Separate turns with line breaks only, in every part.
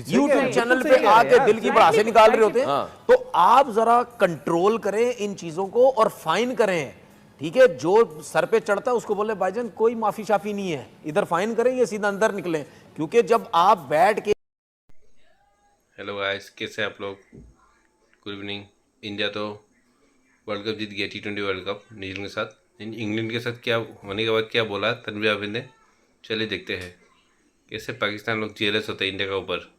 YouTube channel पे आके दिल की भड़ासे निकाल रहे होते हैं। तो आप जरा कंट्रोल करें इन चीजों को और फाइन करें, ठीक है? जो सर पे चढ़ता है उसको बोले भाईजान कोई माफी शाफी नहीं है, इधर फाइन करें, ये सीधा अंदर निकले। क्योंकि जब आप बैठ के
हेलो गाइस, कैसे आप लोग? Good evening. इंडिया तो वर्ल्ड कप जीत गया, T20 वर्ल्ड कप न्यूजीलैंड के साथ। इंग्लैंड के साथ क्या होने के बाद क्या बोला तनवीर आबिद ने, चलिए देखते हैं कैसे पाकिस्तान लोग जेलस होते हैं इंडिया के ऊपर।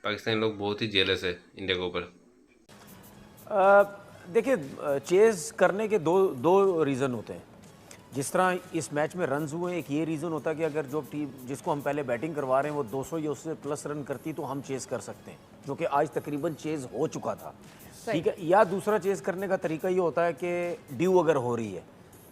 पाकिस्तानी लोग बहुत ही जेलस है इंडिया के ऊपर।
देखिए, चेज करने के दो रीज़न होते हैं। जिस तरह इस मैच में रन्स हुए, एक ये रीज़न होता है कि अगर जो टीम जिसको हम पहले बैटिंग करवा रहे हैं वो 200 या उससे प्लस रन करती तो हम चेज़ कर सकते हैं, जो कि आज तकरीबन चेज़ हो चुका था, ठीक है? या दूसरा चेज़ करने का तरीका ये होता है कि ड्यू अगर हो रही है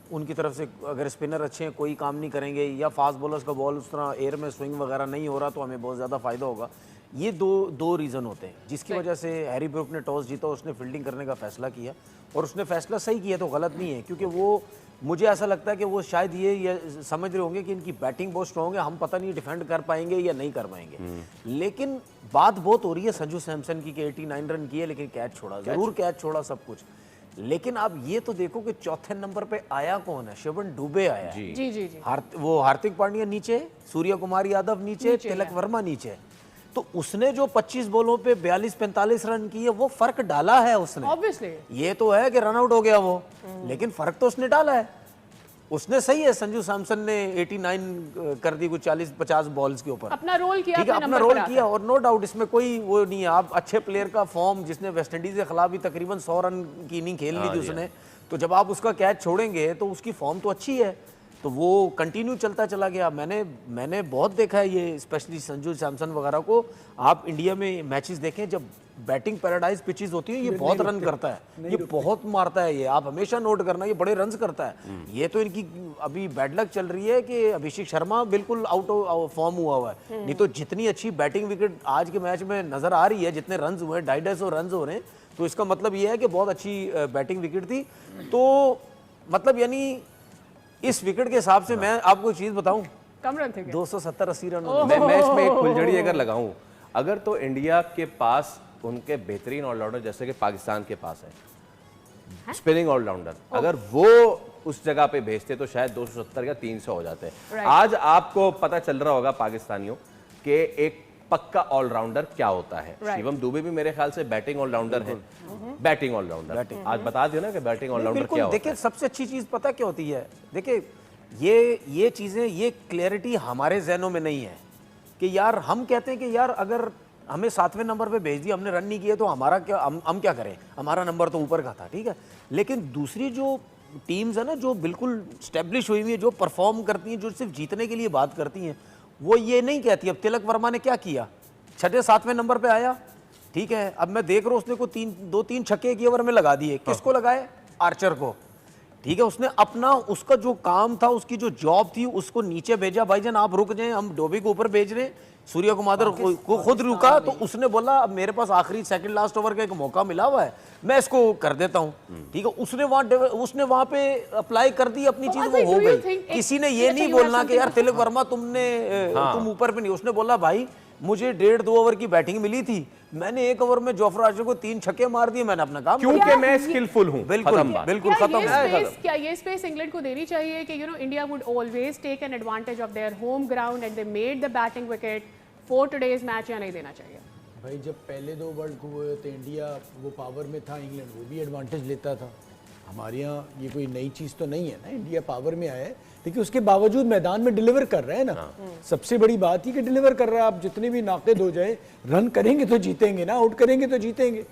उनकी तरफ से, अगर स्पिनर अच्छे हैं कोई काम नहीं करेंगे या फास्ट बॉलर्स का बॉल उस तरह एयर में स्विंग वगैरह नहीं हो रहा तो हमें बहुत ज़्यादा फ़ायदा होगा। ये दो रीज़न होते हैं जिसकी वजह से हैरी ब्रूक ने टॉस जीता, उसने फील्डिंग करने का फैसला किया और उसने फैसला सही किया, तो गलत नहीं है। क्योंकि वो, मुझे ऐसा लगता है कि वो शायद ये समझ रहे होंगे कि इनकी बैटिंग बहुत स्ट्रॉन्ग है, हम पता नहीं डिफेंड कर पाएंगे या नहीं कर पाएंगे। लेकिन बात बहुत हो रही है संजू सैमसन की कि 89 रन किए लेकिन कैच छोड़ा, ज़रूर कैच छोड़ा सब कुछ। लेकिन आप ये तो देखो कि चौथे नंबर पे आया कौन है? शिवन दुबे आया है।
जी जी जी।
वो हार्दिक पांड्या नीचे, सूर्य कुमार यादव नीचे, तिलक वर्मा नीचे। तो उसने जो 25 बॉलों पे 42-45 रन किए वो फर्क डाला है उसने।
Obviously।
ये तो है कि रन आउट हो गया वो, लेकिन फर्क तो उसने डाला है। उसने सही है, संजू सैमसन ने 89 कर दी कुछ 40-50 बॉल्स के ऊपर,
अपना रोल किया,
ठीक है, अपना रोल किया और नो डाउट इसमें कोई वो नहीं है। आप अच्छे प्लेयर का फॉर्म, जिसने वेस्टइंडीज के खिलाफ भी तकरीबन 100 रन की इनिंग खेल ली थी उसने, तो जब आप उसका कैच छोड़ेंगे तो उसकी फॉर्म तो अच्छी है, तो वो कंटिन्यू चलता चला गया। मैंने बहुत देखा है ये, स्पेशली संजू सैमसन वगैरह को। आप इंडिया में मैचेस देखें जब बैटिंग पैराडाइज पिचेस होती है, ये बहुत रन करता है, ये बहुत मारता है, ये आप हमेशा नोट करना, ये बड़े रन्स करता है। ये तो इनकी अभी बैड लक चल रही है कि अभिषेक शर्मा बिल्कुल आउट ऑफ फॉर्म हुआ है। नहीं तो जितनी अच्छी बैटिंग विकेट आज के मैच में नजर आ रही है, जितने रन हुए, 250 रन हो रहे हैं, तो इसका मतलब ये है कि बहुत अच्छी बैटिंग विकेट थी। तो मतलब यानी इस विकेट के हिसाब से मैं आपको एक चीज बताऊं,
कम रन थे
270-80 रन।
मैं मैच में एक फुलझड़ी अगर लगाऊं, अगर तो इंडिया के पास उनके बेहतरीन ऑलराउंडर जैसे कि पाकिस्तान के पास है स्पिनिंग ऑलराउंडर, अगर वो उस जगह पे भेजते तो शायद 270 या 300 हो जाते। आज आपको पता चल रहा होगा पाकिस्तानियों के एक पक्का ऑलराउंडर क्या होता है। शिवम दुबे भी मेरे ख्याल से बैटिंग ऑलराउंडर है, बैटिंग ऑलराउंडर। आज बता दिया ना कि बैटिंग ऑलराउंडर क्या होता है।
देखिए, सबसे अच्छी चीज पता क्या होती है? देखिए, ये चीजें, ये क्लैरिटी हमारे जहनों में नहीं है कि यार हम कहते हैं कि यार अगर हमें 7वें नंबर पे भेज दिया, हमने रन नहीं किए तो हमारा क्या, हम क्या करें, हमारा नंबर तो ऊपर का था, ठीक है। लेकिन दूसरी जो टीम्स है ना, जो बिल्कुल स्टैब्लिश हुई हुई है, जो परफॉर्म करती हैं, जो सिर्फ जीतने के लिए बात करती हैं, वो ये नहीं कहती। अब तिलक वर्मा ने क्या किया, 6-7वें नंबर पे आया, ठीक है। अब मैं देख रहा हूँ उसने को 2-3 छक्के एक ओवर में लगा दिए। किसको लगाए? आर्चर को, ठीक है। उसने अपना, उसका जो काम था, उसकी जो जॉब थी, उसको नीचे भेजा, भाईजान आप रुक जाएं, हम डोबी को ऊपर भेज रहे हैं। सूर्य कुमार को खुद रुका, तो उसने बोला अब मेरे पास आखिरी सेकंड लास्ट ओवर का एक मौका मिला हुआ है, मैं इसको कर देता हूँ, ठीक है। उसने वहां पे अप्लाई कर दी अपनी चीज, वो हो गई। किसी ने ये नहीं बोलना कि यार तिलक वर्मा तुम ऊपर पे नहीं। उसने बोला भाई मुझे 1.5-2 ओवर की बैटिंग मिली थी, मैंने 1 ओवर में जोफ्रा आर्चर को 3 छक्के मार दिए, मैंने अपना काम,
क्योंकि मैं स्किलफुल हूं।
बिल्कुल बिल्कुल खत्म।
क्या ये स्पेस इंग्लैंड को देनी चाहिए कि India would always take an advantage of their home ground and they made the batting wicket for today's match, या नहीं देना चाहिए?
भाई जब पहले 2 वर्ल्ड कप हुए थे, इंडिया वो पावर में था, इंग्लैंड वो भी एडवांटेज लेता था। हमारे यहाँ ये कोई नई चीज़ तो नहीं है ना, इंडिया पावर में आया है, लेकिन उसके बावजूद मैदान में डिलीवर कर रहे हैं ना। सबसे बड़ी बात ही कि डिलीवर कर रहा है। आप जितने भी नाक़िद हो जाए, रन करेंगे तो जीतेंगे ना, आउट करेंगे तो जीतेंगे।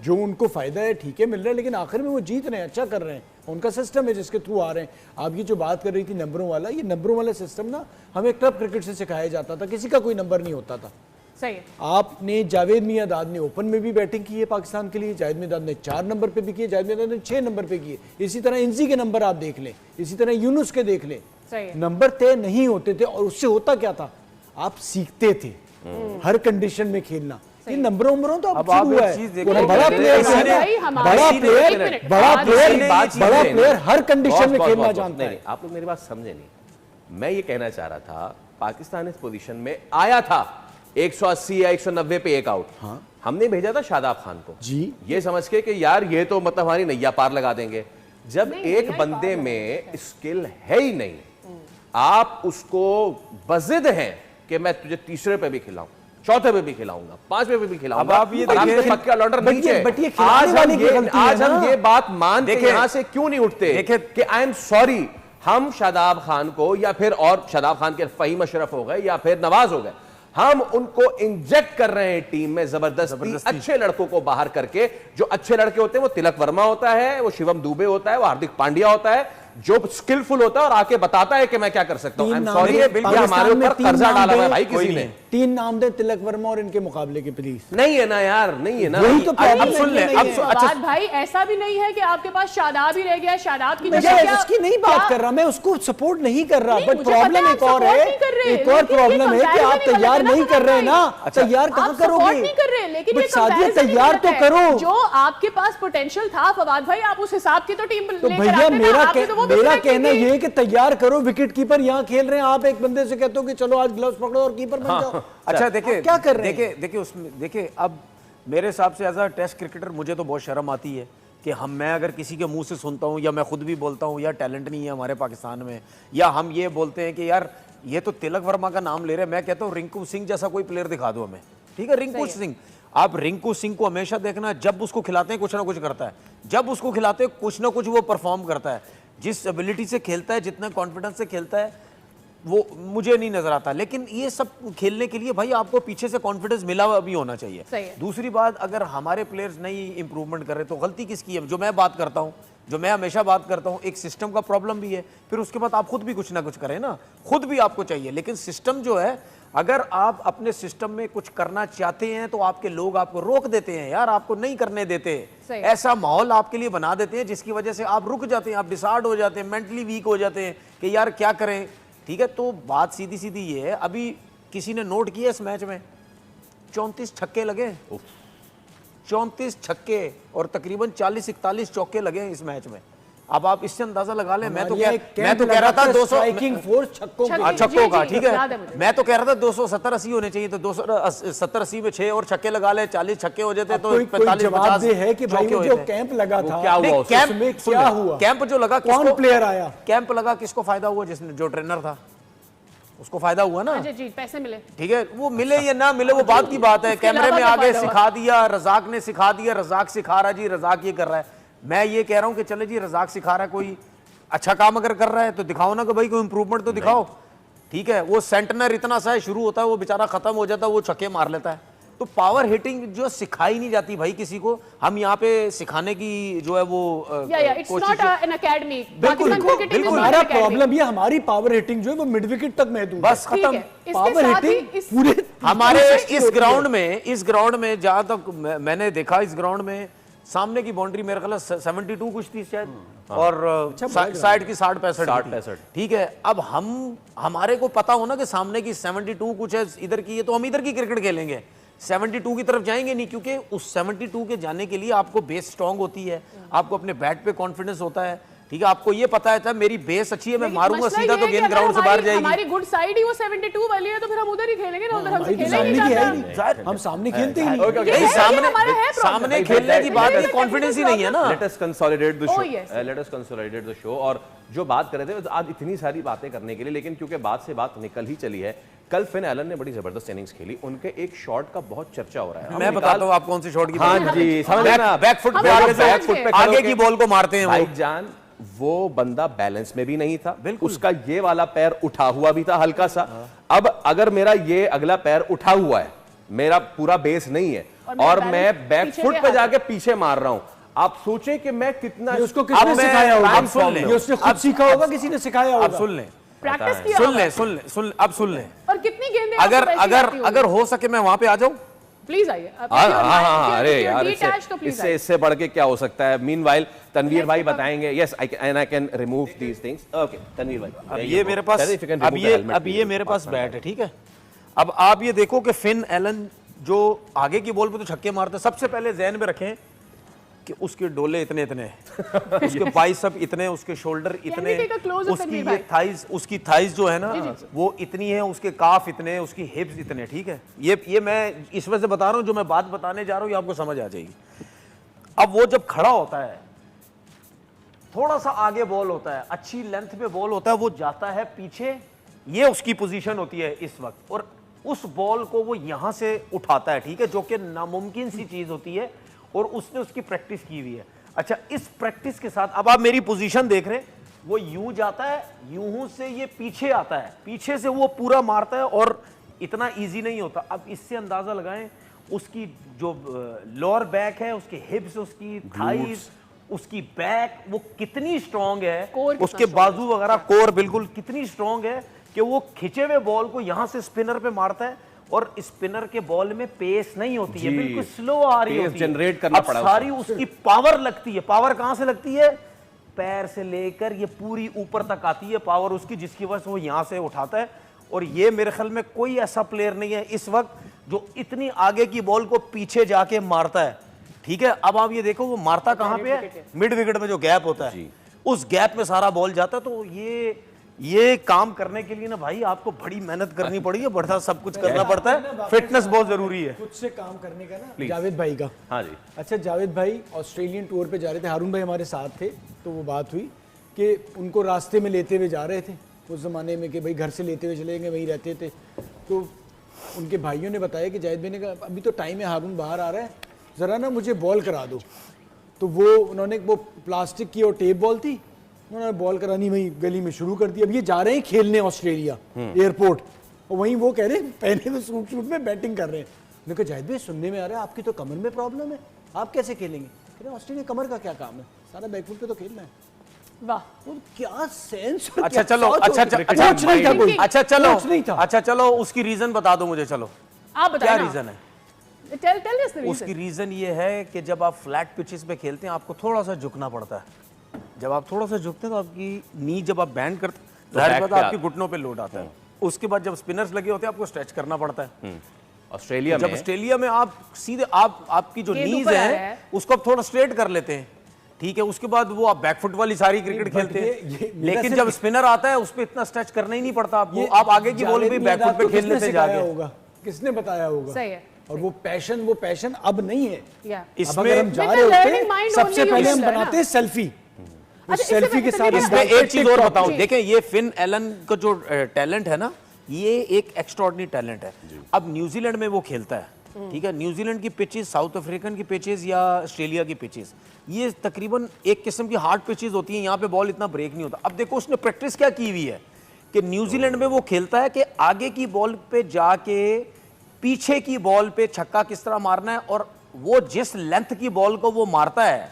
जो उनको फायदा है ठीक है मिल रहा है, लेकिन आखिर में वो जीत रहे हैं, अच्छा कर रहे हैं, उनका सिस्टम है जिसके थ्रू आ रहे हैं। आप ये जो बात कर रही थी नंबरों वाला, ये नंबरों वाला सिस्टम ना हमें क्लब क्रिकेट से सिखाया जाता था, किसी का कोई नंबर नहीं होता था।
सही है।
आपने जावेद मियांदाद ने ओपन में भी बैटिंग की है पाकिस्तान के लिए, जावेद मियांदाद ने 4 नंबर पे भी किए, जावेद मियांदाद ने 6 नंबर पे किए। इसी तरह इंजी के नंबर आप देख लें, इसी तरह यूनुस के देख लें, नंबर तय नहीं होते थे। और उससे होता क्या था, आप सीखते थे हर कंडीशन में खेलना। ये नंबरों तो अब हुआ है, बड़ा प्लेयर हर कंडीशन में खेलना जानता है।
आप लोग मेरी बात समझे नहीं। मैं ये कहना चाह रहा था, पाकिस्तान इस पोजीशन में आया था 180 या 190 पे एक आउट।
हाँ।
हमने भेजा था शादाब खान को
जी।
ये समझ के कि यार ये तो मतलब हमारी नैया पार लगा देंगे। जब
नहीं,
एक
नैया
बंदे
पार
में स्किल है ही नहीं, आप उसको बजिद हैं कि मैं तुझे तीसरे पे भी खिलाऊं, चौथे पे भी खिलाऊंगा, पांचवे पे भी खिलाऊंगा।
अब आप ये देखिए-
पक्का लॉन्डर नहीं है।
बट ये खिलाने वाले की गलती है
आज हम
ना।
ये बात मान के
देखिए-
यहां से क्यों नहीं उठते
देखिए-
कि आई एम सॉरी, हम शादाब खान को या फिर और शादाब खान के फहीम अशरफ हो गए या फिर नवाज हो गए, हम उनको इंजेक्ट कर रहे हैं टीम में जबरदस्ती अच्छे लड़कों को बाहर करके। जो अच्छे लड़के होते हैं वो तिलक वर्मा होता है, वो शिवम दुबे होता है, वो हार्दिक पांड्या होता है, जो स्किलफुल होता है और आके बताता है कि मैं क्या कर सकता हूं।
तीन नाम
सॉरी,
दे,
हमारे
पाकिस्तान में
ऊपर
तीन
कर्जा
नाम
डाला हुआ है
दे,
भाई
कोई
किसी ने।
नहीं।
3 नाम दे तिलक वर्मा और इनके मुकाबले के प्लीज।
नहीं है ना यार, नहीं है ना।
वही तो
अब
प्रॉब्लम
सुन ले, अब सुन- अच्छा-
फवाद भाई ऐसा भी नहीं है कि आपके पास शादाब ही रह गया, शादाब की
मैं
जगह क्या-
इसकी नहीं बात
क्या-
कर रहा, मैं उसको सपोर्ट नहीं कर रहा,
नहीं,
बट
मुझे
प्रॉब्लम
पता है
एक
आप
और
support
है,
नहीं कर रहे,
एक और
लेकिन ये
प्रॉब्लम है कि
comparison
आप
ही गलत
तैयार
है ना
नहीं कर रहे ना।
भाई।
तैयार कहाँ
आप support
करोगे?
नहीं कर रहे, लेकिन
बट
ये
सादिया
comparison ही
तैयार
गलत
तो
है।
करो।
जो आपके पास पोटेंशियल था फवाद भाई, आप उस हिसाब की तो टीम
तो
लेकर
भैया
आते ना,
मेरा
आपने तो वो भी
मेरा
select
कहना
की थी।
ये है कि तैयार करो। विकेट कीपर यहाँ खेल रहे हैं, आप एक बंदे से कहते हो कि चलो आज ग्लव्स पकड़ो और कीपर बन जाओ।
अच्छा देखिए,
आप क्या कर रहे हैं?
देखिए उसमें देखिए, अब मेरे हिसाब से एज अ टेस्ट क्रिकेटर मुझे तो बहुत शर्म आती है कि मैं अगर किसी के मुंह से सुनता हूं या मैं खुद भी बोलता हूं या टैलेंट नहीं है हमारे पाकिस्तान में, या हम ये बोलते हैं कि यार ये तो तिलक वर्मा का नाम ले रहे हैं, मैं कहता हूं रिंकू सिंह जैसा कोई प्लेयर दिखा दो हमें। ठीक है, रिंकू सिंह, आप रिंकू सिंह को हमेशा देखना, जब उसको खिलाते हैं कुछ ना कुछ करता है, जब उसको खिलाते हैं कुछ ना कुछ वो परफॉर्म करता है। जिस एबिलिटी से खेलता है, जितना कॉन्फिडेंस से खेलता है, वो मुझे नहीं नजर आता। लेकिन ये सब खेलने के लिए भाई आपको पीछे से कॉन्फिडेंस मिला हुआ भी होना चाहिए।
सही है।
दूसरी बात, अगर हमारे प्लेयर्स नहीं इंप्रूवमेंट कर रहे तो गलती किसकी है? जो मैं बात करता हूँ, जो मैं हमेशा बात करता हूँ, एक सिस्टम का प्रॉब्लम भी है। फिर उसके बाद आप खुद भी कुछ ना कुछ करें ना, खुद भी आपको चाहिए। लेकिन सिस्टम जो है, अगर आप अपने सिस्टम में कुछ करना चाहते हैं तो आपके लोग आपको रोक देते हैं यार, आपको नहीं करने देते।
सही।
ऐसा माहौल आपके लिए बना देते हैं जिसकी वजह से आप रुक जाते हैं, आप डिसार्ड हो जाते हैं, मेंटली वीक हो जाते हैं कि यार क्या करें। ठीक है, तो बात सीधी सीधी ये है, अभी किसी ने नोट किया इस मैच में 34 छक्के लगे, 34 छक्के और तकरीबन 40-41 चौके लगे इस मैच में। अब आप इससे अंदाजा लगा लें। मैं तो कह रहा था 200
स्ट्राइकिंग फोर्स छक्कों
छक्के।
की।
छक्कों का,
जी,
ठीक
याद है
है।
मुझे।
मैं तो कह रहा था 270-80 होने चाहिए, तो 270-80 में 6 और छक्के लगा ले, 40 छक्के हो जाते तो
कोई
45-50
जवाब दे है कि भाई
चौके
वो
हुए
जो
थे।
कैंप लगा था,
क्या हुआ
नहीं,
उसमें?
कैंप
उसमें
सुन
क्या
ले,
हुआ?
कैंप जो लगा
कौन
किसको
प्लेयर आया?
कैंप लगा किसको फायदा हुआ? जिसने, जो ट्रेनर था उसको फायदा हुआ ना।
अच्छा जी, पैसे मिले।
ठीक है, वो मिले या ना मिले वो बात की बात है।
उसके
कैमरे
अलावा
में
क्या
आगे
फायदा हुआ?
सिखा दिया, रजाक ने सिखा दिया, रजाक सिखा रहा जी, रजाक ये कर रहा है। मैं ये कह रहा हूं कि चले जी, रजाक सिखा रहा है, कोई अच्छा काम अगर कर रहा है तो दिखाओ ना कि भाई कोई इंप्रूवमेंट तो दिखाओ। ठीक है, वो सेंटनर इतना सा है, शुरू होता है, वो बेचारा खत्म हो जाता है, वो छक्के मार लेता है। तो पावर हिटिंग जो सिखाई नहीं जाती भाई किसी को, हम यहाँ पे सिखाने की जो है वो
या इट्स नॉट एन एकेडमी।
बिल्कुल, बिल्कुल।
हमारा प्रॉब्लम ये, हमारी पावर हिटिंग जो है वो मिड विकेट तक महदूद है।
बस खत्म।
इसके
पावर
साथ ही
हिटिंग
इस
पूरे
हमारे
पूरी
इस
होती है।
ग्राउंड में जहां तक मैंने देखा, इस ग्राउंड में सामने की बाउंड्री मेरे ख्याल 72 कुछ थी शायद, और साइड की 60-65 ठीक है। अब हमारे को पता हो ना कि सामने की 72 कुछ है, इधर की है, तो हम इधर की क्रिकेट खेलेंगे, 72 की तरफ जाएंगे नहीं, क्योंकि उस 72 के जाने के लिए आपको बेस स्ट्रांग होती है, आपको अपने बैट पे कॉन्फिडेंस होता है। ठीक है, आपको ये पता है मेरी बेस अच्छी है, मैं मारूंगा सीधा तो गेंद ग्राउंड से बाहर जाएगी।
हमारी गुड साइड ही वो 72 वाली है, तो फिर हम उधर ही खेलेंगे ना, उधर हमसे खेला ही
सामने
नहीं
की है
जाता।
ही नहीं, हम सामने खेलते ही नहीं।
नहीं, सामने खेलने की बात, कॉन्फिडेंस ही नहीं है ना।
Let us consolidate the
Oh,
show,
yes.
Let us consolidate the show. और जो बात कर रहे थे आज, इतनी सारी बातें करने के लिए, लेकिन क्योंकि बात से बात निकल ही चली है, कल फिन एलन ने बड़ी जबरदस्त इनिंग्स खेली, उनके एक शॉट का बहुत चर्चा हो रहा है।
मैं बताता हूं आप कौन सी शॉट की
हाँ
बात
जी, समझ रहे हैं ना?
बैक फुट
हम
पे
लोग
आगे
समझ
से
गए।
आगे की बॉल को मारते हैं वो।
भाईजान, वो बंदा बैलेंस में भी नहीं था,
बिल्कुल।
उसका ये वाला पैर उठा हुआ भी था हल्का सा। अब अगर मेरा ये अगला पैर उठा हुआ है, मेरा पूरा बेस नहीं है, और मैं बैक
पीछे
फुट
के
पे
हाथ
जाके पीछे मार रहा हूं, आप सोचें कि मैं कितना
ये उसको किसने सिखाया होगा?
अब सुन ले,
ये उसने खुद सीखा होगा, किसी ने सिखाया
अब
होगा?
सुन ले,
प्रैक्टिस किया
सुन
होगा।
ले, सुन ले, सुन ले, अब सुन ले।
और कितनी गेंदें
अगर हो सके मैं वहां पे आ जाऊं।
प्लीज आइए।
अरे यार, इससे इससे बढ़ के क्या हो सकता है? मीनवाइल तनवीर भाई बताएंगे। Yes, I can remove these things. Okay Tanveer भाई,
अब ये मेरे पास, अब ये मेरे पास बैट है, ठीक है। अब आप ये देखो कि फिन एलन जो आगे की बॉल पे तो छक्के मारते, सबसे पहले जहन में रखें उसके डोले इतने इतने उसके बाइसेप इतने, उसके शोल्डर इतने,
take a close-up,
उसकी
तनवीर
ये
भाई?
थाइज, उसकी थाइज जो है ना वो इतनी है, उसके काफ इतने, उसकी हिप्स इतने, ठीक है। ये मैं इस वजह से बता रहा हूँ, जो मैं बात बताने जा रहा हूँ ये आपको समझ आ जाएगी। अब वो जब खड़ा होता है, थोड़ा सा आगे बॉल होता है, अच्छी लेंथ पे बॉल होता है, वो जाता है पीछे, ये उसकी पोजीशन होती है इस वक्त, और उस बॉल को वो यहां से उठाता है, ठीक है, जो कि नामुमकिन सी चीज होती है, और उसने उसकी प्रैक्टिस की हुई है। अच्छा, इस प्रैक्टिस के साथ अब आप मेरी पोजीशन देख रहे हैं, वो यूं जाता है, यूं से ये पीछे आता है, पीछे से वो पूरा मारता है, और इतना इजी नहीं होता। अब इससे अंदाजा लगाएं उसकी जो लोअर बैक है, उसके हिप्स, उसकी थाइज, उसकी बैक वो कितनी स्ट्रांग है,
कोर कितना
उसके बाजू वगैरह, कोर बिल्कुल कितनी स्ट्रांग है कि वो खिंचे हुए बॉल को यहां से स्पिनर पे मारता है, और स्पिनर के बॉल में पेस नहीं होती है, बिल्कुल स्लो आ रही होती है,
जनरेट करना पड़ा
सारी उसकी पावर लगती है। पावर कहां से लगती है? पैर से लेकर ये पूरी ऊपर तक आती है पावर उसकी, जिसकी वजह से वो यहां से उठाता है। और ये मेरे ख्याल में कोई ऐसा प्लेयर नहीं है इस वक्त जो इतनी आगे की बॉल को पीछे जाके मारता है, ठीक है। अब आप ये देखो वो मारता कहां पे है? मिड विकेट में जो गैप होता है, उस गैप में सारा बॉल जाता है। तो ये काम करने के लिए ना भाई आपको बड़ी मेहनत करनी पड़ी है, बड़ा सब कुछ करना पड़ता है, फिटनेस बहुत जरूरी है।
खुद से काम करने का ना, जावेद भाई का।
हाँ जी।
अच्छा, जावेद भाई ऑस्ट्रेलियन टूर पे जा रहे थे, हारून भाई हमारे साथ थे, तो वो बात हुई कि उनको रास्ते में लेते हुए जा रहे थे उस ज़माने में, कि भाई घर से लेते हुए चलेंगे, वहीं रहते थे। तो उनके भाइयों ने बताया कि जावेद भाई ने कहा अभी तो टाइम है, हारून बाहर आ रहा है, ज़रा ना मुझे बॉल करा दो। तो उन्होंने वो प्लास्टिक की और टेप बॉल थी, उन्होंने बॉल करानी वहीं गली में शुरू कर दी। अब ये जा रहे हैं खेलने ऑस्ट्रेलिया एयरपोर्ट, और वहीं वो कह रहे हैं पहले तो सूट में बैटिंग कर रहे हैं। मैंने कहा जावेद भाई सुनने में आ रहा है आपकी तो कमर में प्रॉब्लम है, आप कैसे खेलेंगे? कह रहे ऑस्ट्रेलिया कमर का क्या काम है, सारा बैकफुट पे तो खेलना है।
वाह,
वो क्या सेंस।
अच्छा चलो, अच्छा चलो उसकी रीजन बता दो मुझे, चलो
आप बताइए
क्या रीजन है?
Tell us the reason.
उसकी रीजन ये है कि जब आप फ्लैट पिचेस पे खेलते हैं आपको थोड़ा सा झुकना पड़ता है। जब आप थोड़ा सा झुकते हैं तो आपकी नी, जब आप बैंड करते हैं जाहिर बात है आपके घुटनों पे लोड आता है। उसके बाद जब स्पिनर्स लगे होते हैं आपको स्ट्रेच करना पड़ता है। ऑस्ट्रेलिया में आप सीधे आपकी जो नीज है उसको आप थोड़ा स्ट्रेट कर लेते हैं, ठीक है। उसके बाद वो आप बैकफुट वाली सारी क्रिकेट खेलते हैं, लेकिन जब स्पिनर आता है उस पर इतना स्ट्रेच करना ही नहीं पड़ता आपको, आप आगे की बॉल भी बैकफुट पे खेल लेते हैं जाके।
होगा किसने बताया होगा?
सही है।
और वो पैशन अब नहीं है।
इसमें
हम जा रहे होते हैं, सबसे पहले हम बनाते हैं सेल्फी, सेल्फी के साथ।
इसमें एक चीज और बताऊं, देखें ये फिन एलन का जो टैलेंट है ना, ये एक एक्स्ट्राऑर्डिनरी टैलेंट है। अब न्यूजीलैंड में वो खेलता है, ठीक है। न्यूजीलैंड की पिचेस, साउथ अफ्रीकन की पिचेस या ऑस्ट्रेलिया की पिचेस, ये तकरीबन एक किस्म की हार्ड पिचेस होती हैं, यहाँ पे बॉल इतना ब्रेक नहीं होता। अब देखो उसने प्रैक्टिस क्या की हुई है कि न्यूजीलैंड में वो खेलता है कि आगे की बॉल पे जाके पीछे की बॉल पे छक्का किस तरह मारना है, और वो जिस लेंथ की बॉल को वो मारता है,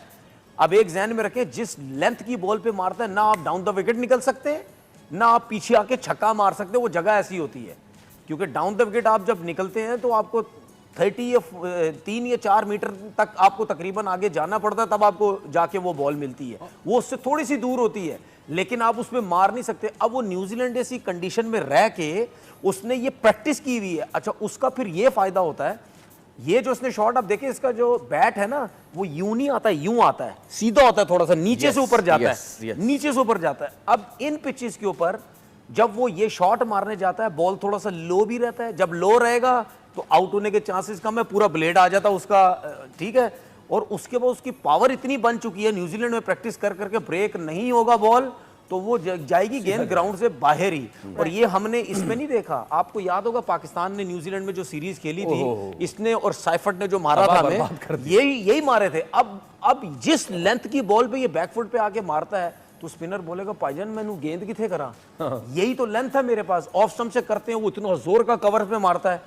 अब एक ध्यान में रखें, जिस लेंथ की बॉल पे मारता है ना आप डाउन द विकेट निकल सकते हैं ना आप पीछे आके छक्का मार सकते हैं। वो जगह ऐसी होती है, क्योंकि डाउन द विकेट आप जब निकलते हैं तो आपको 3 या 4 मीटर तक आपको तकरीबन आगे जाना पड़ता है, तब आपको जाके वो बॉल मिलती है। वो उससे थोड़ी सी दूर होती है, लेकिन आप उसमें मार नहीं सकते। अब वो न्यूजीलैंड जैसी कंडीशन में रह के उसने ये प्रैक्टिस की हुई है। अच्छा, उसका फिर ये फायदा होता है, ये जो उसने शॉट, आप देखिए इसका जो बैट है ना वो यूं नहीं आता है, यूं आता है, सीधा होता है, थोड़ा सा नीचे से ऊपर जाता है, नीचे से ऊपर जाता है। अब इन पिचेस के ऊपर जब वो ये शॉट मारने जाता है, बॉल थोड़ा सा लो भी रहता है, जब लो रहेगा तो आउट होने के चांसेस कम है, पूरा ब्लेड आ जाता है उसका, ठीक है। और उसके बाद उसकी पावर इतनी बन चुकी है, न्यूजीलैंड में प्रैक्टिस कर करके ब्रेक नहीं होगा बॉल तो वो जाएगी गेंद ग्राउंड से बाहर ही। और ये हमने इसमें नहीं देखा, आपको याद होगा पाकिस्तान ने न्यूजीलैंड में जो सीरीज खेली थी, इसने और साइफर्ट ने जो मारा था हमें, यही मारे थे। अब जिस लेंथ की बॉल पे ये बैकफुट पे आके मारता है तो स्पिनर बोलेगा भाईजान मैनू गेंद किथे करा, यही तो लेंथ है मेरे पास। ऑफ स्टंप से करते हैं वो इतना जोर का कवर पे मारता है,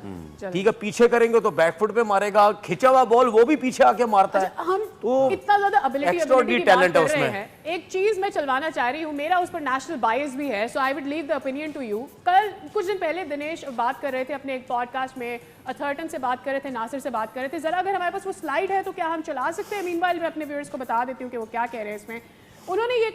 ठीक है। पीछे करेंगे तो बैकफुट पे मारेगा, खिंचा हुआ बॉल वो भी पीछे आके मारता है।
हम
तो
इतना ज्यादा एबिलिटी की
टैलेंट है
बात कर रहे
उसमें।
हैं, एक चीज मैं चलवाना चाह रही हूँ, मेरा उस पर नेशनल बायस भी है, so I would leave the opinion to you. कल कुछ दिन पहले दिनेश बात कर रहे थे अपने एक पॉडकास्ट में, अथर्टन से बात कर रहे थे, नासिर से बात कर रहे थे। जरा अगर हमारे पास वो स्लाइड है तो क्या हम चला सकते हैं? मीनवाइल मैं अपने व्यूअर्स को बता देती हूँ कि वो क्या कह रहे हैं इसमें। उन्होंने ये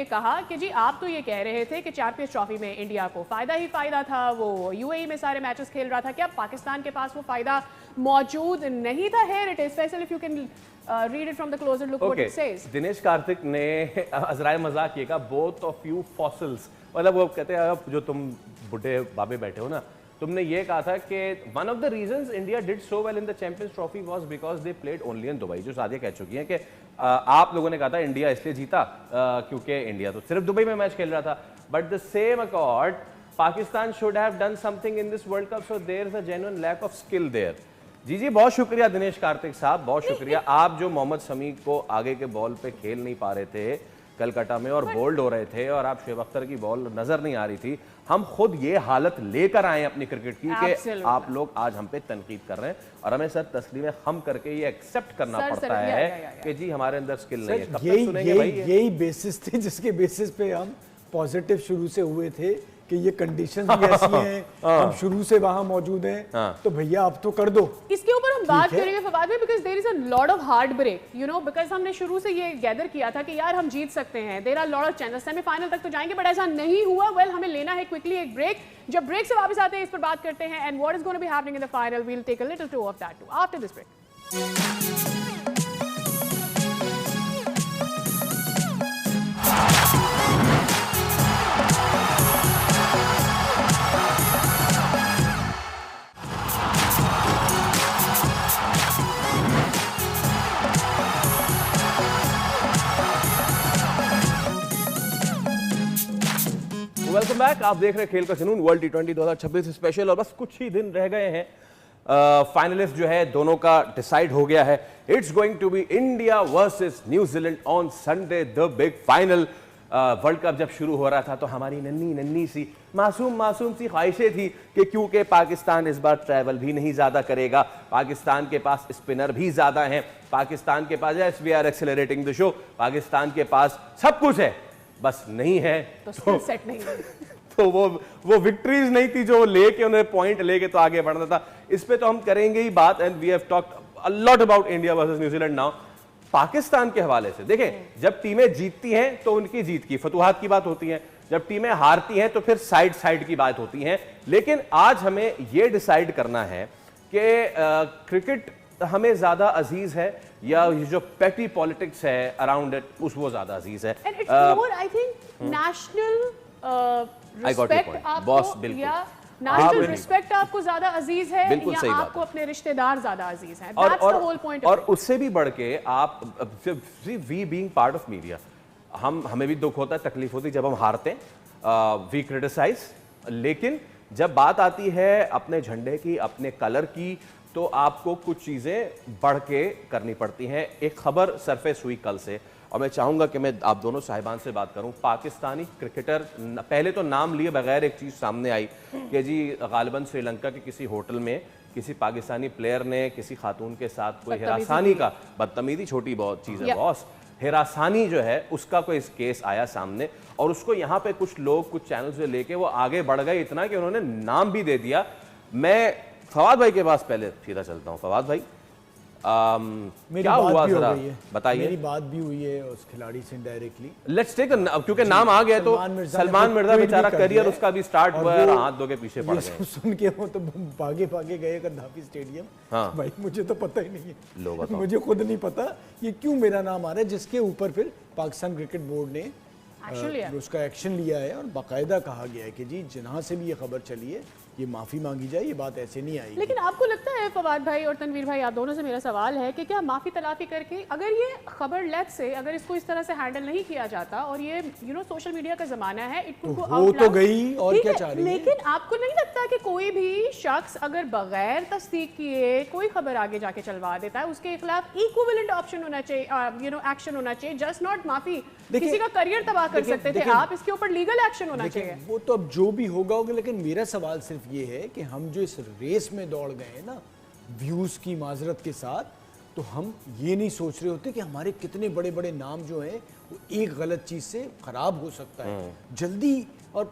कहा कि जी आप तो ये कह रहे थे कि चैंपियंस ट्रॉफी में इंडिया को फ़ायदा ही फ़ायदा था, वो यूएई में सारे मैचेस खेल रहा था, क्या पाकिस्तान के पास वो फ़ायदा मौजूद नहीं था? Here it is, Faisal, if you can read it from the closer look what it says.
Dinesh Karthik ने अजराए मजाक ये कहा, बोथ ऑफ यू फॉसिल्स, मतलब वो कहते हैं अब जो तुम बुढ़े बाबे बैठे हो ना, तुमने ये कहा था कि one of the reasons India did so well in the champions trophy was because they played only in Dubai, जो सादिया कह चुकी हैं कि आप लोगों ने कहा था इंडिया इसलिए जीता क्योंकि इंडिया तो सिर्फ दुबई में मैच खेल रहा था, but the same accord Pakistan should have done something in this world cup, so there is a genuine lack of skill there. जी बहुत शुक्रिया दिनेश कार्तिक साहब, बहुत शुक्रिया। आप जो मोहम्मद शमी को आगे के बॉल पे खेल नहीं पा रहे थे कलकत्ता में और बोल्ड हो रहे थे और आप शुएब अख्तर की बॉल नजर नहीं आ रही थी, हम खुद ये हालत लेकर आए अपनी क्रिकेट की कि आप लोग आज हम पे तनकीद कर रहे हैं और हमें सर तस्लीम हम करके ये एक्सेप्ट करना पड़ता है कि जी हमारे अंदर स्किल नहीं है। कब तक सुनेंगे भाई?
यही बेसिस थे जिसके बेसिस पे हम पॉजिटिव शुरू से हुए थे कि ये कंडीशंस भी ऐसी हैं, हम शुरू से वहां मौजूद हैं, तो भैया अब तो कर दो।
इसके ऊपर हम बात करेंगे फवाद में, because there is a lot of heart break, you know, because हमने शुरू से ये गैदर किया था कि यार हम जीत सकते हैं, there are lot of chances, semifinal तक तो जाएंगे, बट ऐसा नहीं हुआ। वेल हमें लेना है क्विकली एक ब्रेक, जब ब्रेक से वापस आते हैं इस पर बात करते हैं and what is going to be happening in the final, we will take a little to of that to after this break.
Welcome back, आप देख रहे हैं खेल का जुनून वर्ल्ड टी20 2026 स्पेशल, और बस कुछ ही दिन रह गए हैं, फाइनलिस्ट जो है दोनों का डिसाइड हो गया है। It's going to be India versus New Zealand on Sunday, the big final. World cup जब शुरू हो रहा था तो हमारी नन्ही नन्ही सी मासूम सी ख्वाहिशें थी कि क्योंकि पाकिस्तान इस बार ट्रैवल भी नहीं ज्यादा करेगा, पाकिस्तान के पास स्पिनर भी ज्यादा हैं, पाकिस्तान के पास yes we are accelerating the show, Pakistan के पास सब कुछ है, बस नहीं है
तो सेट नहीं है।
तो वो विक्ट्रीज नहीं थी जो लेके उन्हें पॉइंट लेके तो आगे बढ़ना था। इस पे तो हम करेंगे ही बात, and we have talked a lot about India versus New Zealand. Now Pakistan के हवाले से देखें, जब टीमें जीतती हैं तो उनकी जीत की फतुहात की बात होती है, जब टीमें हारती हैं तो फिर साइड की बात होती है। लेकिन आज हमें यह डिसाइड करना है कि क्रिकेट हमें ज्यादा अजीज है या ये जो पेटी पॉलिटिक्स है अराउंड इट वो ज्यादा अजीज है।
And it's more, I think, national respect आपको या national respect आपको ज्यादा अजीज है या आपको अपने रिश्तेदार ज्यादा अजीज हैं। That's the whole point.
और उससे भी बढ़ के आप, we being part of media, हमें भी दुख होता है, तकलीफ होती है जब हम हारते हैं, वी क्रिटिसाइज, लेकिन जब बात आती है अपने झंडे की, अपने कलर की, तो आपको कुछ चीजें बढ़ के करनी पड़ती हैं। एक खबर सरफेस हुई कल से, और मैं चाहूंगा कि मैं आप दोनों साहिबान से बात करूं। पाकिस्तानी क्रिकेटर, पहले तो नाम लिए बगैर एक चीज सामने आई कि जी गालिबन श्रीलंका के किसी होटल में किसी पाकिस्तानी प्लेयर ने किसी खातून के साथ कोई हिरासानी का, बदतमीजी छोटी बहुत चीज है बॉस, हिरासानी जो है उसका कोई केस आया सामने, और उसको यहाँ पे कुछ लोग कुछ चैनल से लेके वो आगे बढ़ गए इतना कि उन्होंने नाम भी दे दिया। मैं फवाद भाई के पास पहले सीधा चलता हूँ। फवाद भाई, क्या हुआ जरा बताइए।
मेरी बात भी हुई है उस खिलाड़ी से डायरेक्टली।
लेट्स टेक, क्योंकि नाम आ गया तो सलमान मिर्जा बेचारा करियर उसका भी स्टार्ट हुआ है, हाथ धो के पीछे पड़ गए।
सुन के वो तो भागे गए गद्दाफी स्टेडियम। हाँ। भाई मुझे तो पता ही नहीं है, मुझे खुद नहीं पता ये क्यों मेरा नाम आ रहा है, जिसके ऊपर फिर पाकिस्तान क्रिकेट बोर्ड ने उसका एक्शन लिया है और बाकायदा कहा गया है कि जी जहाँ से भी ये खबर चली है ये माफी मांगी जाए, ये बात ऐसे नहीं आई।
लेकिन आपको लगता है फवाद भाई और तनवीर भाई, आप दोनों से मेरा सवाल है कि क्या माफी तलाफी करके, अगर ये खबर लेट से अगर इसको इस तरह से हैंडल नहीं किया जाता, और ये सोशल मीडिया का जमाना है, इट कुड गो आउट
तो गई और क्या चाह रही है।
लेकिन आपको नहीं लगता कि कोई भी शख्स अगर बगैर तस्दीक किए कोई खबर आगे जाके चलवा देता है, उसके खिलाफ इक्विवेलेंट ऑप्शन होना चाहिए, एक्शन होना चाहिए, जस्ट नॉट माफी। किसी का करियर तबाह कर सकते थे आप, इसके ऊपर लीगल एक्शन होना चाहिए।
वो तो अब जो भी होगा, लेकिन मेरा सवाल सिर्फ ये है कि हम जो इस रेस में दौड़ गए हैं ना, व्यूज की माजरत के साथ, तो हम ये नहीं सोच रहे होते कि हमारे कितने बड़े बड़े नाम जो हैं वो एक गलत चीज से खराब हो सकता है जल्दी। और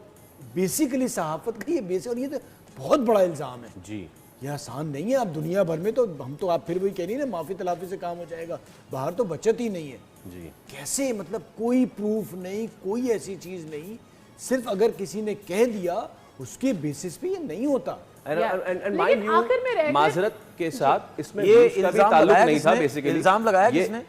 बेसिकली सहाफत का ये बेसिक, और ये तो बहुत बड़ा इल्जाम है जी, ये आसान नहीं है। आप दुनिया भर में तो हम तो आप फिर वही कह रही है ना, माफ़ी तलाफी से काम हो जाएगा, बाहर तो बचत ही नहीं है
जी।
कैसे, मतलब कोई प्रूफ नहीं, कोई ऐसी चीज़ नहीं, सिर्फ अगर किसी ने कह दिया उसके बेसिस पे ये नहीं होता।
लेकिन आखिर में रह
माजरत के साथ इसमें
ये
व्यूज का भी
इल्जाम
ताल्लुक
लगाया
नहीं था
किसने?
बेसिकली।
इल्जाम लगाया किसने?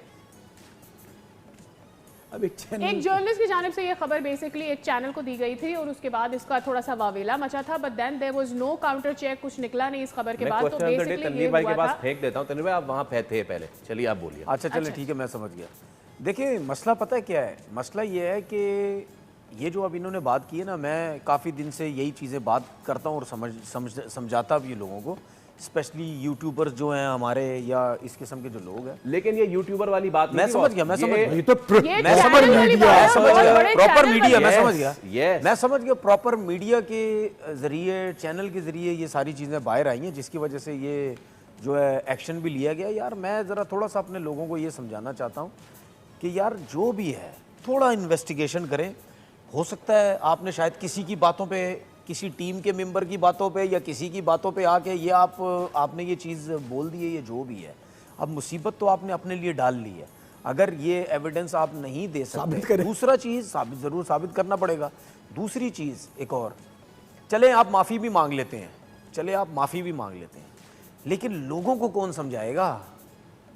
अब एक चैनल,
एक जर्नलिस्ट की जानिब से ये खबर बेसिकली एक चैनल को दी गई थी और उसके बाद इसका थोड़ा सा वावेला मचा था, but then there was no counter check, कुछ निकला नहीं इस खबर के बाद। तो बेसिकली
तनवीर भाई के पास फेंक देता हूँ। तनवीर भाई आप वहाँ थे पहले, चलिए आप बोलिए।
अच्छा चलिए ठीक है, मैं समझ गया। देखिए मसला पता है क्या है, मसला ये है कि ये जो अब इन्होंने बात की है ना, मैं काफ़ी दिन से यही चीज़ें बात करता हूँ और समझाता भी लोगों को, स्पेशली यूट्यूबर्स जो हैं हमारे या इस किस्म के जो लोग हैं।
लेकिन ये यूट्यूबर वाली बात
मैं समझ गया, मैं समझ गया,
ये तो
ये
मैं समझ
चैनल वाली बात है, बहुत बड़े
प्रॉपर
चैनल
मीडिया, मैं
Yes,
समझ गया,
yes.
मैं समझ गया। प्रॉपर मीडिया के जरिए, चैनल के जरिए ये सारी चीज़ें बाहर आई हैं, जिसकी वजह से ये जो है एक्शन भी लिया गया। यार मैं ज़रा थोड़ा सा अपने लोगों को ये समझाना चाहता हूँ कि यार जो भी है थोड़ा इन्वेस्टिगेशन करें। हो सकता है आपने शायद किसी की बातों पे, किसी टीम के मेंबर की बातों पे या किसी की बातों पे आके ये आपने ये चीज़ बोल दी है, ये जो भी है। अब मुसीबत तो आपने अपने लिए डाल ली है। अगर ये एविडेंस आप नहीं दे सकते, दूसरा चीज़ ज़रूर साबित करना पड़ेगा। दूसरी चीज़ एक और, चले आप माफ़ी भी मांग लेते हैं, चले आप माफ़ी भी मांग लेते हैं, लेकिन लोगों को कौन समझाएगा?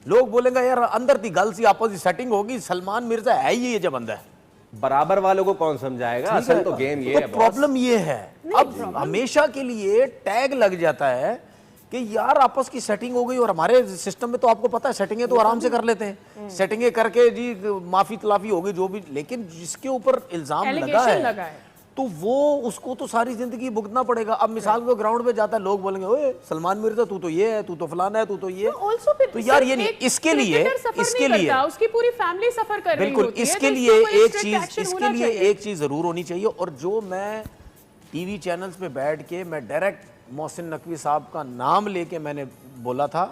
लोग बोलेंगे यार अंदर थी गल सी आपस की सेटिंग होगी, सलमान मिर्जा है ही ये जब बंदा है।
बराबर वालों को कौन समझाएगा? असल तो गेम ये है।
प्रॉब्लम ये है, अब हमेशा के लिए टैग लग जाता है कि यार आपस की सेटिंग हो गई, और हमारे सिस्टम में तो आपको पता है सेटिंगें तो आराम से कर लेते हैं, सेटिंगें करके जी माफी तलाफी हो गई जो भी, लेकिन जिसके ऊपर इल्जाम लगा है तो वो उसको तो सारी जिंदगी भुगतना पड़ेगा। अब मिसाल को ग्राउंड पे जाता है, लोग बोलेंगे ओए सलमान मिर्जा तू तो ये है, तू तो फलाना है, तू तो ये, तो यार ये नहीं, इसके लिए
उसकी पूरी फैमिली सफर कर रही
बिल्कुल,
होती है,
इसके लिए एक चीज जरूर होनी चाहिए। और जो मैं टीवी चैनल्स पे बैठ के मैं डायरेक्ट मोहसिन नकवी साहब का नाम लेके मैंने बोला था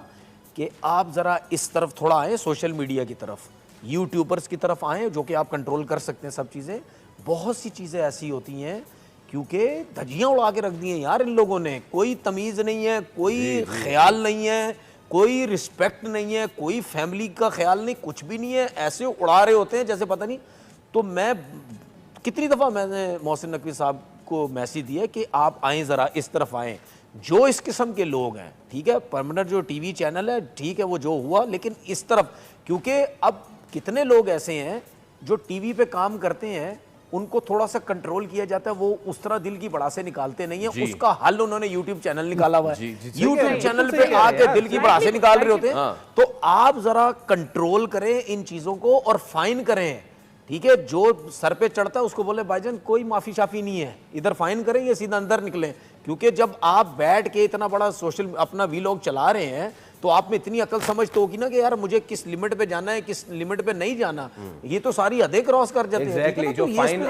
कि आप जरा इस तरफ थोड़ा आए, सोशल मीडिया की तरफ, यूट्यूबर्स की तरफ आए, जो कि आप कंट्रोल कर सकते हैं सब चीजें। बहुत सी चीज़ें ऐसी होती हैं क्योंकि धज्जियाँ उड़ा के रख दी हैं यार इन लोगों ने, कोई तमीज़ नहीं है, कोई ख्याल नहीं है, कोई रिस्पेक्ट नहीं है, कोई फैमिली का ख्याल नहीं, कुछ भी नहीं है, ऐसे उड़ा रहे होते हैं जैसे पता नहीं। तो मैं कितनी दफ़ा मैंने मोहसिन नकवी साहब को मैसेज दिया कि आप आएँ, ज़रा इस तरफ आएँ, जो इस किस्म के लोग हैं, ठीक है, परमानेंट जो टीवी चैनल है ठीक है वो जो हुआ, लेकिन इस तरफ, क्योंकि अब कितने लोग ऐसे हैं जो टीवी पे काम करते हैं, उनको थोड़ा सा कंट्रोल किया जाता है, वो उस तरह दिल की भड़ासे निकालते नहीं है, उसका हल उन्होंने यूट्यूब चैनल निकाला हुआ है, यूट्यूब चैनल पे आके दिल की भड़ासे निकाल रहे होते हैं। तो आप जरा कंट्रोल करें इन चीजों को और फाइन करें, ठीक है, जो सर पे चढ़ता है उसको बोले भाईजान कोई माफी शाफी नहीं है, इधर फाइन करें या सीधा अंदर निकलें। क्योंकि जब आप बैठ के इतना बड़ा सोशल अपना वीलॉग चला रहे हैं तो आप में इतनी अकल समझ तो होगी ना कि यार मुझे किस लिमिट पे जाना है, किस लिमिट पे नहीं जाना। ये तो सारी हदें क्रॉस कर जाते हैं।
Exactly, जो फाइन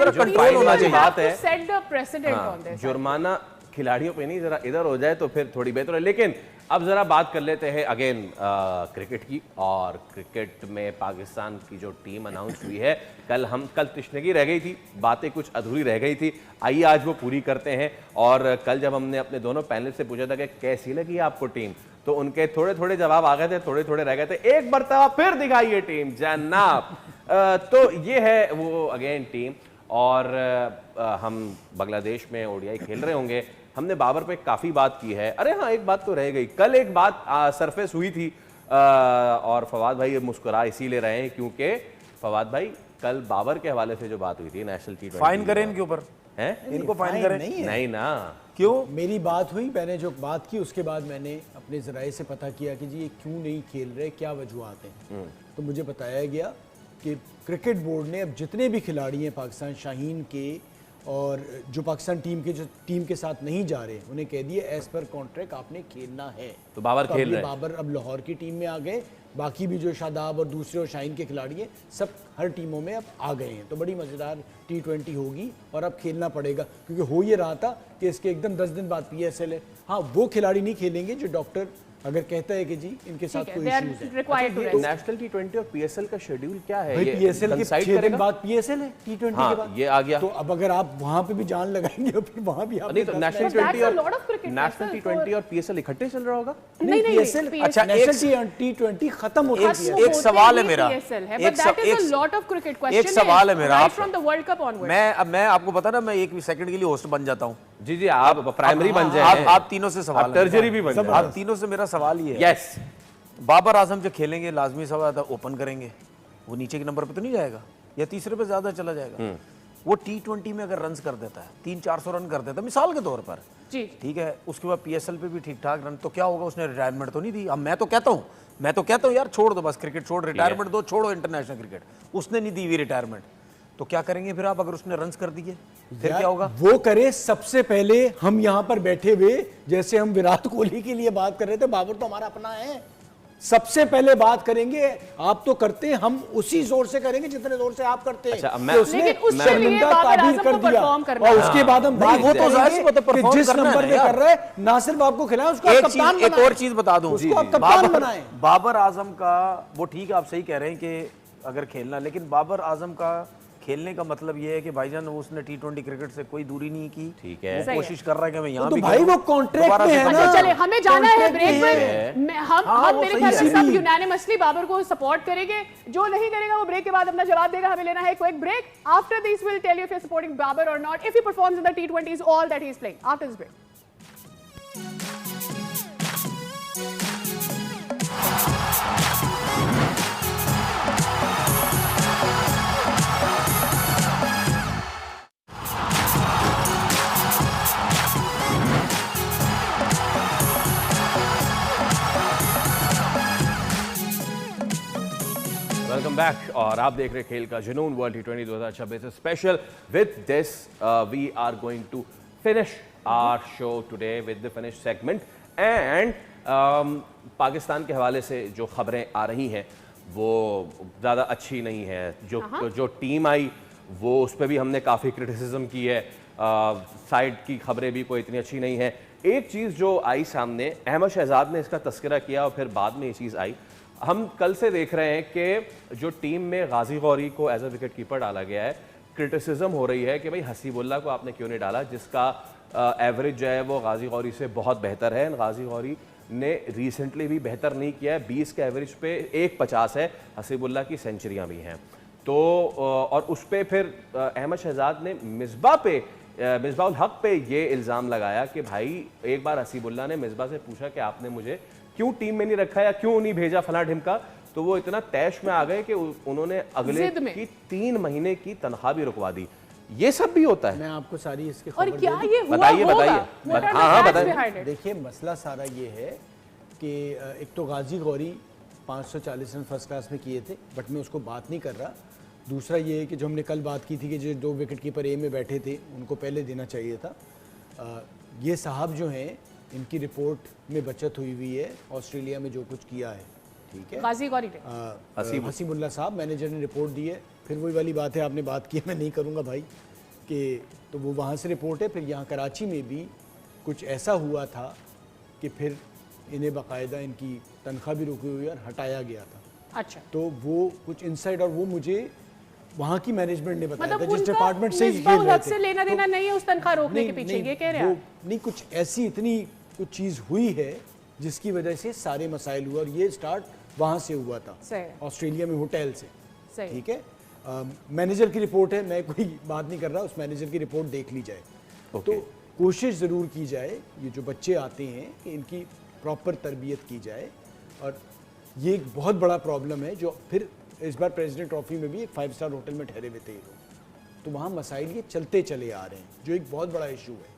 होना चाहिए बात है,
set the president on this.
जुर्माना खिलाड़ियों पे नहीं, जरा इधर हो जाए तो फिर थोड़ी बेहतर है। लेकिन अब जरा बात कर लेते हैं अगेन क्रिकेट की, और क्रिकेट में पाकिस्तान की जो टीम अनाउंस हुई है, कल तशनगी रह गई थी, बातें कुछ अधूरी रह गई थी, आइए आज वो पूरी करते हैं। और कल जब हमने अपने दोनों पैनल से पूछा था कि कैसी लगी आपको टीम, तो उनके थोड़े थोड़े जवाब आ गए थे, थोड़े थोड़े रह गए थे। एक मरतबा फिर दिखाइए टीम जनाब। तो ये है वो अगेन टीम। और हम बांग्लादेश में ओडीआई खेल रहे होंगे, हमने बाबर पे काफ़ी बात की है। अरे हाँ, एक बात तो रह गई, कल एक बात सरफेस हुई थी, और फवाद भाई मुस्कुरा इसीलिए रहे हैं क्योंकि फवाद भाई कल बाबर के हवाले से जो बात हुई थी नेशनल टी20,
फाइन करें इनके ऊपर,
हैं
इनको फाइन करें,
नहीं ना,
क्यों?
मेरी बात हुई, मैंने जो बात की उसके बाद मैंने अपने ज़राए से पता किया कि जी ये क्यों नहीं खेल रहे, क्या वजूहत हैं। तो मुझे बताया गया कि क्रिकेट बोर्ड ने अब जितने भी खिलाड़ी हैं पाकिस्तान शाहीन के और जो पाकिस्तान टीम के साथ नहीं जा रहे, उन्हें कह दिया एज पर कॉन्ट्रैक्ट आपने खेलना है।
तो बाबर खेल रहे हैं।
बाबर अब लाहौर की टीम में आ गए, बाकी भी जो शादाब और दूसरे और शाहीन के खिलाड़ी हैं सब हर टीमों में अब आ गए हैं। तो बड़ी मज़ेदार T20 होगी और अब खेलना पड़ेगा, क्योंकि हो ये रहा था कि इसके एकदम 10 दिन बाद PSL है। हाँ, वो खिलाड़ी नहीं खेलेंगे जो डॉक्टर अगर कहता है कि जी इनके साथ कोई
they are
इश्यूज है।
required to
तो
rest.
नेशनल टी20 और पीएसएल का शेड्यूल क्या है?
भाई
ये
पीएसएल के
coincide
6 दिन
करेगा?
बाद पीएसएल है T20
हाँ,
के बाद
ये आ गया।
तो अब अगर आप वहां पे भी जान लगाएंगे और फिर वहां भी आप
नहीं तो national
But that's
T20
a lot of cricket,
और नेशनल
sir,
टी20 और पीएसएल इकट्ठे चल रहा होगा?
नहीं,
पीएसएल
PSL
अच्छा,
नेशनल T20 खत्म हो
एक-
चुकी है।
एक सवाल है मेरा।
but that is a lot of cricket question.
एक सवाल है मेरा
right
आपसे।
from the World Cup onwards.
मैं आपको पता ना, मैं एक सेकंड के लिए होस्ट बन जाता हूँ।
जी जी, आप प्राइमरी बन जाए,
आप तीनों से सवाल है।
टर्जरी भी बन जाए।
आप तीनों से मेरा सवाल ये है,
यस,
बाबर आजम जो खेलेंगे लाजमी सवाल था, ओपन करेंगे, वो नीचे के नंबर पे तो नहीं जाएगा या तीसरे पे ज्यादा चला जाएगा? वो T20 में अगर रन कर देता है, 300-400 रन कर देता है मिसाल के तौर पर,
जी
ठीक है, उसके बाद पीएसएल पे भी ठीक ठाक रन, तो क्या होगा? उसने रिटायरमेंट तो नहीं दी। अब मैं तो कहता हूँ यार छोड़ दो, बस क्रिकेट छोड़, रिटायरमेंट दो, छोड़ो इंटरनेशनल क्रिकेट। उसने नहीं दी हुई रिटायरमेंट, तो क्या करेंगे फिर आप अगर उसने रन कर दिए? फिर क्या होगा?
वो करे सबसे पहले हम यहाँ पर बैठे हुए, जैसे हम विराट कोहली के लिए बात कर रहे थे, बाबर तो हमारा अपना है, सबसे पहले बात करेंगे। आप तो करते हैं, हम उसी जोर से करेंगे जितने जोर से आप करते हैं।
अच्छा,
कि
मैं-
उसने
लेकिन उसके लिए
शर्मिंदा
बाबर
ताबीर
आजम
कर
को
दिया
perform करना
और
है।
उसके बाद हम बात
वो तो जाहिर सी बात है,
करेंगे कि
perform
जिस
करना
नंबर
है
पे
यार।
कर रहा है, ना सिर्फ आपको खिलाएं, उसको आप
एक
कप्तान
चीज, एक
बनाएं।
और चीज बता दूं,
उसको आप कप्तान बनाएं।
बाबर आजम का, वो ठीक है, आप सही कह रहे हैं कि अगर खेलना, लेकिन बाबर आजम का खेलने का मतलब ये है कि भाईजान उसने T20 क्रिकेट से कोई दूरी नहीं की।
ठीक है।
वो
सही
कोशिश कर रहा है कि मैं यहाँ
तो
भी
भाई
करूं,
वो कॉन्ट्रैक्ट
दोबारा
में
से
है
करूं।
ना।
अच्छा चले, हमें जाना है
Contract
ब्रेक
है।
में। हम
वो
मेरे
सही
ख्याल
है।
से सब
इसीलिए।
यूनानिमसली बाबर को सपोर्ट करेंगे। जो नहीं करेगा वो ब्रेक के बाद अपना जवाब देगा। हमें लेना है quick break. After this will tell you if you are supporting Babar और not, if he performs in the T20s all that he is playing after this break.
Welcome back और आप देख रहे खेल का जुनून वर्ल्ड T20 2026 स्पेशल। With this we are going to finish our show today with the finish segment and Pakistan के हवाले से जो खबरें आ रही हैं वो ज़्यादा अच्छी नहीं है। जो टीम आई वो उस पर भी हमने काफ़ी क्रिटिसिज्म की है। साइड की खबरें भी कोई इतनी अच्छी नहीं है। एक चीज़ जो आई सामने, अहमद शहजाद ने इसका तस्करा किया और फिर बाद में ये चीज़ आई। हम कल से देख रहे हैं कि जो टीम में गाजी गौरी को एज अ विकेट कीपर डाला गया है, क्रिटिसिज्म हो रही है कि भाई हसीबुल्ला को आपने क्यों नहीं डाला, जिसका एवरेज जो है वो गाजी गौरी से बहुत बेहतर है। गाजी गौरी ने रिसेंटली भी बेहतर नहीं किया है, 20 के एवरेज पे 1.50 है, हसीबुल्ला की सेंचुरियाँ भी हैं। तो और उस पर फिर अहमद शहजाद ने मिसबाह उल हक पे ये इल्ज़ाम लगाया कि भाई एक बार हसीबुल्ला ने मिसबाह से पूछा कि आपने मुझे क्यों टीम में नहीं रखा या क्यों नहीं भेजा फला ढिमका, तो वो इतना तैश में आ गए कि उन्होंने अगले
जिद में।
की 3 महीने की तनख्वाह भी रुकवा दी। ये सब भी होता है।
मैं आपको सारी इसकी
और
खबर
क्या
दे दूं?
ये हुआ
बताइए,
होगा?
बताइए।
What are the
हाँ,
facts
बताइए।
behind it?
देखिए मसला सारा ये है कि एक तो गाजी गौरी 540 रन फर्स्ट क्लास में किए थे, बट मैं उसको बात नहीं कर रहा। दूसरा ये है कि जो हमने कल बात की थी कि जो 2 विकेट कीपर ए में बैठे थे उनको पहले देना चाहिए था। ये साहब जो हैं इनकी रिपोर्ट में बचत हुई है ऑस्ट्रेलिया में जो कुछ किया है, ठीक है।
गाजी गौरी ने
हसीबुल्ला साहब मैनेजर ने रिपोर्ट दी है। फिर वही वाली बात है, आपने बात की है, मैं नहीं करूँगा भाई, कि तो वो वहाँ से रिपोर्ट है। फिर यहाँ कराची में भी कुछ ऐसा हुआ था कि फिर इन्हें बाकायदा इनकी तनख्वाह भी रुकी हुई और हटाया गया था।
अच्छा,
तो वो कुछ इनसाइड, और वो मुझे वहाँ की मैनेजमेंट ने बताया
मतलब
था जिस
उनका
डिपार्टमेंट से
मिसबाह उल
खेल रहे
हक से
थे।
लेना देना नहीं है उस तनख्वाह रोकने के पीछे, ये कह रहे हैं
वो
आप?
नहीं, कुछ ऐसी इतनी कुछ चीज़ हुई है जिसकी वजह से सारे मसाइल हुए और ये स्टार्ट वहाँ से हुआ था,
सही।
ऑस्ट्रेलिया में होटल से,
सही।
ठीक है। मैनेजर की रिपोर्ट है, मैं कोई बात नहीं कर रहा, उस मैनेजर की रिपोर्ट देख ली जाए। तो कोशिश ज़रूर की जाए, ये जो बच्चे आते हैं कि इनकी प्रॉपर तरबियत की जाए। और ये एक बहुत बड़ा प्रॉब्लम है जो फिर इस बार प्रेसिडेंट ट्रॉफी में भी एक 5 स्टार होटल में ठहरे हुए थे ये लोग, तो वहाँ मसाइल ये चलते चले आ रहे हैं, जो एक बहुत बड़ा इशू है।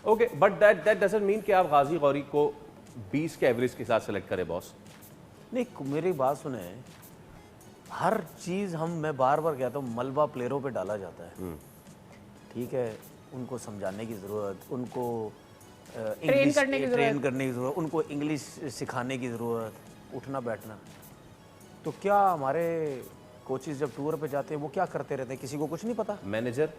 Okay, but that doesn't mean कि आप गाजी गौरी को 20 के एवरेज के साथ सेलेक्ट करें बॉस।
नहीं, मेरी बात सुने, हर चीज़ मैं बार बार कहता हूँ, मलबा प्लेयरों पे डाला जाता है, ठीक है। उनको समझाने की ज़रूरत, उनको
ट्रेन करने की
ज़रूरत, उनको इंग्लिश सिखाने की ज़रूरत, उठना बैठना। तो क्या हमारे कोचेस जब टूर पे जाते हैं वो क्या करते रहते हैं, किसी को कुछ नहीं पता?
मैनेजर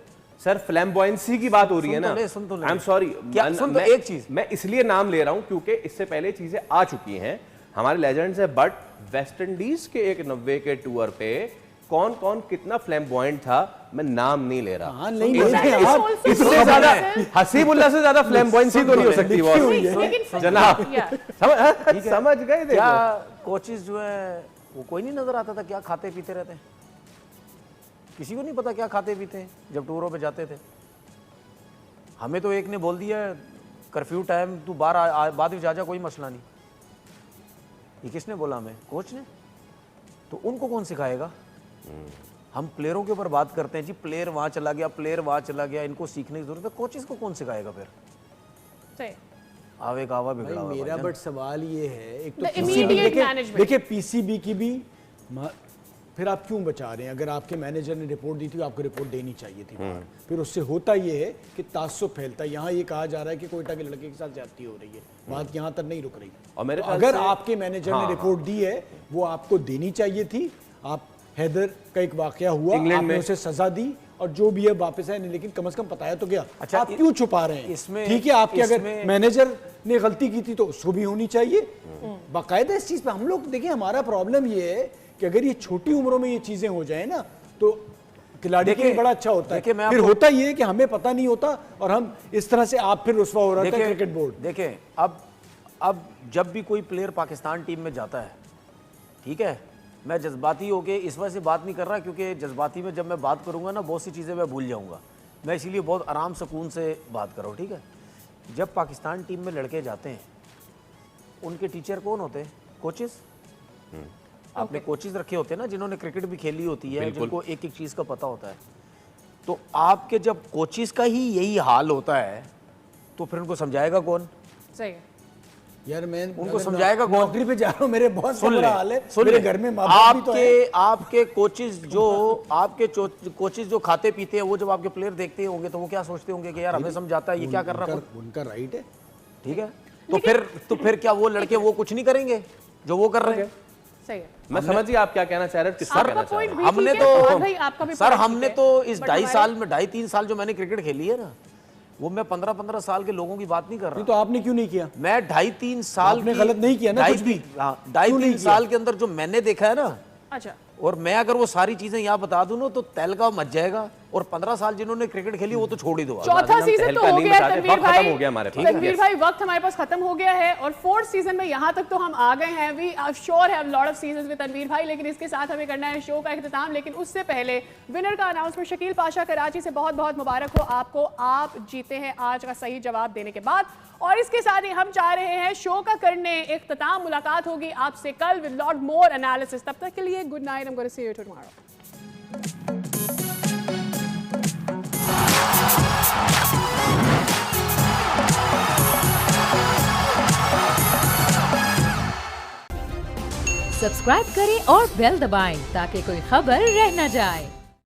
सर फ्लैम्बॉयंसी की बात हो रही है ना,
सुन तो ले।
आई एम सॉरी,
क्या सुन तो एक चीज,
मैं इसलिए नाम ले रहा हूं क्योंकि इससे पहले चीजें आ चुकी हैं, हमारे लेजेंड्स है, बट वेस्ट इंडीज के एक 90 के टूर पे कौन कौन कितना फ्लैम्बॉयंट था, मैं नाम नहीं ले रहा।
हाँ, नहीं ले रहे हैं आप।
इससे ज्यादा हसीबुल्लाह से ज्यादा फ्लैम्बॉयंसी तो नहीं हो सकती बॉस
लेकिन
जनाब।
Yeah.
समझ गए देखो।
क्या कोचेस जो है वो कोई नहीं नजर आता था क्या खाते पीते रहते हैं? किसी को नहीं पता क्या खाते पीते हैं जब टूरों पे जाते थे। हमें तो एक ने बोल दिया कर्फ्यू टाइम तू बाहर बाद में जा कोई मसला नहीं। ये किसने बोला हमें? कोच ने। तो उनको कौन सिखाएगा? हम प्लेयरों के ऊपर बात करते हैं जी, प्लेयर वहां चला गया, प्लेयर वहां चला गया, इनको सीखने की जरूरत है। कोचेस को कौन सिखाएगा फिर?
सही।
आवे का आवा बिगड़ा हुआ
मेरा
भाईजान।
बट सवाल ये है, एक तो
The
PCB
immediate management.
देखिए पीसीबी की भी फिर आप क्यों बचा रहे हैं? अगर आपके मैनेजर ने रिपोर्ट दी थी, आपको रिपोर्ट देनी चाहिए थी बाहर। फिर उससे होता ये है कि तासुब फैलता है। यहाँ ये कहा जा रहा है कि कोयटा के लड़के के साथ ज्यादती हो रही है, बात यहाँ तक नहीं रुक रही।
और मेरे
तो
ख्याल
अगर
से-
आपके मैनेजर ने रिपोर्ट दी है, वो आपको देनी चाहिए थी। आप हैदर का एक वाकया हुआ,
इंग्लैंड
आपने
में।
उसे सजा दी और जो भी है वापस आए नहीं, लेकिन कम से कम बताया तो गया।
अच्छा,
आप क्यों छुपा रहे हैं?
इसमें-
ठीक है, आपके अगर
इसमें-
मैनेजर ने गलती की थी तो उसको भी होनी चाहिए बाकायदा। इस चीज पे हम लोग देखिए, हमारा प्रॉब्लम ये है कि अगर ये छोटी उम्रों में ये चीजें हो जाए ना तो खिलाड़ी के लिए
देखिए-
बड़ा अच्छा होता
देखिए,
है।
मैं
फिर
आपको-
होता ये है कि हमें पता नहीं होता और हम इस तरह से आप फिर रुस्वा हो रहा था क्रिकेट बोर्ड।
देखिए अब जब भी कोई प्लेयर पाकिस्तान टीम में जाता है, ठीक है, मैं जज्बाती होके इस वजह से बात नहीं कर रहा क्योंकि जज्बाती में जब मैं बात करूंगा ना बहुत सी चीज़ें मैं भूल जाऊंगा। मैं इसीलिए बहुत आराम सुकून से बात कर रहा हूँ, ठीक है। जब पाकिस्तान टीम में लड़के जाते हैं, उनके टीचर कौन होते हैं? कोचेस। आपने कोचेस रखे होते हैं ना जिन्होंने क्रिकेट भी खेली होती है, जिनको एक एक चीज़ का पता होता है। तो आपके जब कोचेस का ही यही हाल होता है तो फिर उनको समझाएगा कौन?
सही है।
यार मैं
उनको
अगर
समझाएगा कौन?
नौकरी पे जा रहा हूँ, मेरे बहुत
सुन ले,
बुरा हाल है।
सुन
मेरे
ले।
घर में माँ बाप भी तो है।
आपके कोचेस जो खाते पीते हैं, वो जब आपके प्लेयर देखते होंगे तो वो क्या सोचते होंगे कि यार हमें समझाता है, ये क्या कर रहा है?
उनका राइट है।
ठीक है, तो फिर क्या वो लड़के वो कुछ नहीं करेंगे जो वो कर रहे हैं?
सही है।
मैं समझ गया आप क्या कहना चाह रहे हो, किसका
आपका
कहना चाह रहे
point
हो।
भी
हमने
ठीक है, फवाद भाई,
तो
आपका भी
सर
point
हमने
ठीक है।
तो इस
But
2.5
हमारे-
साल में 2.5-3 साल जो मैंने क्रिकेट खेली है ना, वो मैं 15-15 साल के लोगों की बात नहीं कर
नहीं
रहा।
तो आपने क्यों नहीं किया?
मैं 2.5-3 साल
आपने गलत नहीं किया ना कुछ भी।
2.5-3 साल के अंदर जो मैंने देखा है ना,
अच्छा,
और मैं अगर वो सारी चीजें यहाँ बता दूं ना तो तहलका मच जाएगा। और 15 साल जिन्होंने क्रिकेट खेली वो तो छोड़ ही दो।
चौथा
हम
सीजन तो
तहलका
हो
नहीं
गया
मचाते,
तनवीर
वक्त खत्म
भाई।
हो गया हमारे पास।
तनवीर भाई, वक्त हमारे पास खत्म हो गया है और 4th सीजन में यहाँ तक तो हम आ गए हैं। We are sure have lot of seasons with Tanveer भाई, लेकिन इसके साथ हमें करना है शो का इख्तिताम। लेकिन उससे पहले विनर का अनाउंसमेंट। शकील पाशा कराची से बहुत बहुत मुबारक हो आपको, आप जीते हैं आज का सही जवाब देने के बाद। और इसके साथ ही हम चाह रहे हैं शो का करने इख्तिताम। मुलाकात होगी आपसे कल विद लॉट मोर एनालिसिस। तब तक के लिए good night, I am going to see you tomorrow.
Subscribe करें और बेल दबाएं ताकि कोई खबर रह न जाए।